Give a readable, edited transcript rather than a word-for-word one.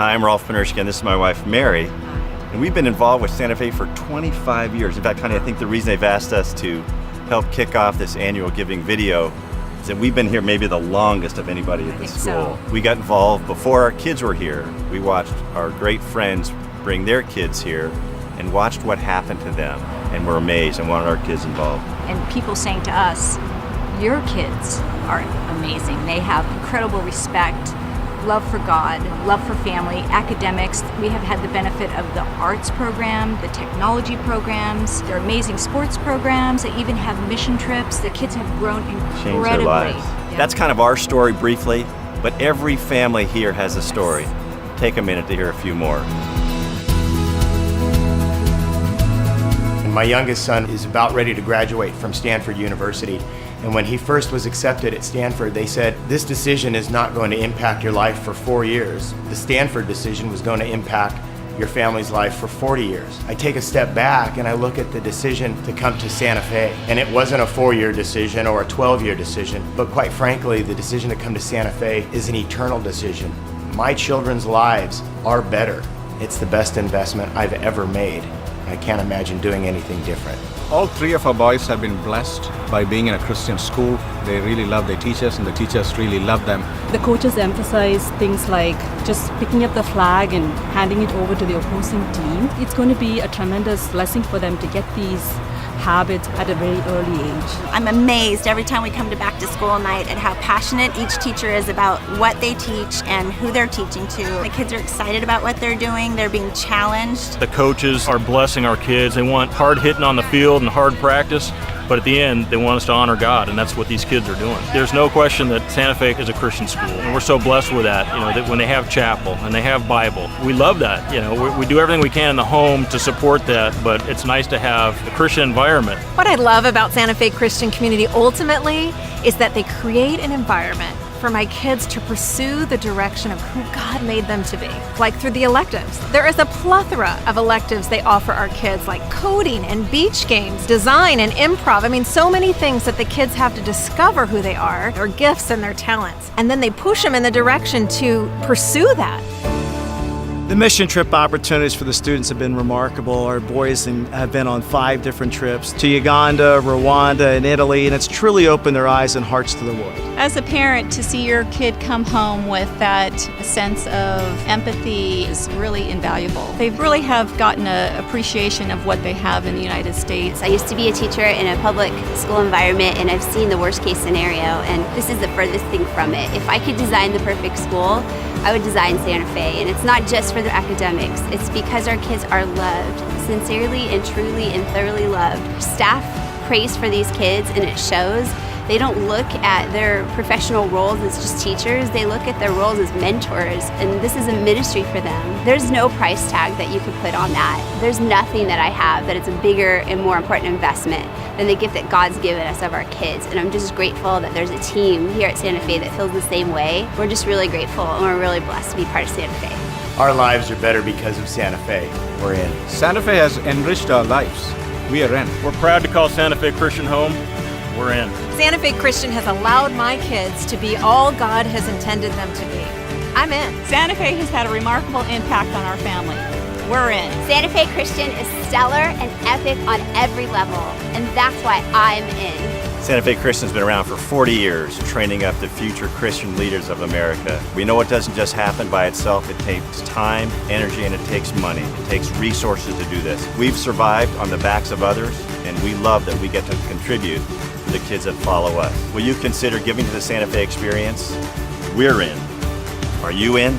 Hi, I'm Rolf Panershkin. This is my wife, Mary. And we've been involved with Santa Fe for 25 years. In fact, honey, I think the reason they've asked us to help kick off this annual giving video is that we've been here maybe the longest of anybody at the school. We got involved before our kids were here. We watched our great friends bring their kids here and watched what happened to them. And we're amazed and wanted our kids involved. And people saying to us, your kids are amazing. They have incredible respect, love for God, love for family, academics. We have had the benefit of the arts program, the technology programs, their amazing sports programs. They even have mission trips. The kids have grown incredibly. Changed their lives. Yeah. That's kind of our story briefly, but every family here has a story. Take a minute to hear a few more. My youngest son is about ready to graduate from Stanford University. And when he first was accepted at Stanford, they said, this decision is not going to impact your life for 4 years. The Stanford decision was going to impact your family's life for 40 years. I take a step back and I look at the decision to come to Santa Fe. And it wasn't a 4-year decision or a 12-year decision, but quite frankly, the decision to come to Santa Fe is an eternal decision. My children's lives are better. It's the best investment I've ever made. I can't imagine doing anything different. All three of our boys have been blessed by being in a Christian school. They really love their teachers and the teachers really love them. The coaches emphasize things like just picking up the flag and handing it over to the opposing team. It's going to be a tremendous blessing for them to get these habits at a very early age. I'm amazed every time we come to back to school night at how passionate each teacher is about what they teach and who they're teaching to. The kids are excited about what they're doing. They're being challenged. The coaches are blessing our kids. They want hard hitting on the field and hard practice, but at the end, they want us to honor God, and that's what these kids are doing. There's no question that Santa Fe is a Christian school, and we're so blessed with that, that when they have chapel and they have Bible. We love that, we do everything we can in the home to support that, but it's nice to have a Christian environment. What I love about Santa Fe Christian Community ultimately is that they create an environment for my kids to pursue the direction of who God made them to be. Like through the electives. There is a plethora of electives they offer our kids, like coding and beach games, design and improv. I mean, so many things that the kids have to discover who they are, their gifts and their talents. And then they push them in the direction to pursue that. The mission trip opportunities for the students have been remarkable. Our boys have been on 5 different trips to Uganda, Rwanda, and Italy, and it's truly opened their eyes and hearts to the world. As a parent, to see your kid come home with that sense of empathy is really invaluable. They really have gotten an appreciation of what they have in the United States. I used to be a teacher in a public school environment, and I've seen the worst case scenario, and this is the furthest thing from it. If I could design the perfect school, I would design Santa Fe, and it's not just for the academics. It's because our kids are loved, sincerely and truly and thoroughly loved. Staff prays for these kids, and it shows. They don't look at their professional roles as just teachers. They look at their roles as mentors, and this is a ministry for them. There's no price tag that you could put on that. There's nothing that I have that is a bigger and more important investment than the gift that God's given us of our kids. And I'm just grateful that there's a team here at Santa Fe that feels the same way. We're just really grateful, and we're really blessed to be part of Santa Fe. Our lives are better because of Santa Fe. We're in. Santa Fe has enriched our lives. We are in. We're proud to call Santa Fe Christian home. We're in. Santa Fe Christian has allowed my kids to be all God has intended them to be. I'm in. Santa Fe has had a remarkable impact on our family. We're in. Santa Fe Christian is stellar and epic on every level, and that's why I'm in. Santa Fe Christian's been around for 40 years, training up the future Christian leaders of America. We know it doesn't just happen by itself. It takes time, energy, and it takes money. It takes resources to do this. We've survived on the backs of others, and we love that we get to contribute to the kids that follow us. Will you consider giving to the Santa Fe experience? We're in. Are you in?